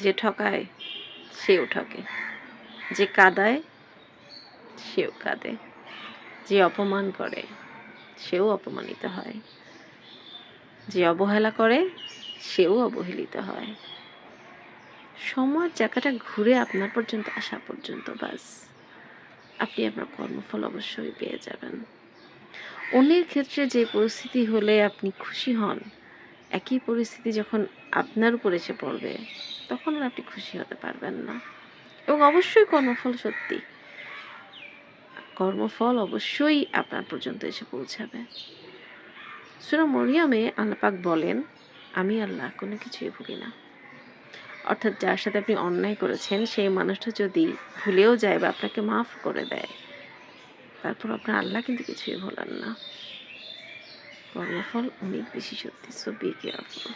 যে ঠকায় সেও ঠকে, যে কাঁদায় সেও কাঁদে, যে অপমান করে সেও অপমানিত হয়, যে অবহেলা করে সেও অবহেলিত হয়। সময়ের চাকাটা ঘুরে আপনার পর্যন্ত আসা পর্যন্ত বাস আপনি আপনার কর্মফল অবশ্যই পেয়ে যাবেন। অন্যের ক্ষেত্রে যে পরিস্থিতি হলে আপনি খুশি হন, একই পরিস্থিতি যখন আপনার উপর এসে পড়বে তখন আর আপনি খুশি হতে পারবেন না। এবং অবশ্যই কর্মফল সত্যি, কর্মফল অবশ্যই আপনার পর্যন্ত এসে পৌঁছাবে। সূরা মরিয়মে আল্লাহ পাক বলেন, আমি আল্লাহ কোনো কিছুই ভুলি না। অর্থাৎ যার সাথে আপনি অন্যায় করেছেন সেই মানুষটা যদি ভুলেও যায় বা আপনাকে মাফ করে দেয়, তারপর আপনার আল্লাহ কিন্তু কিছুই ভোলেন না। কর্মফল অনেক বেশি সত্যি, সো বি কেয়ারফুল।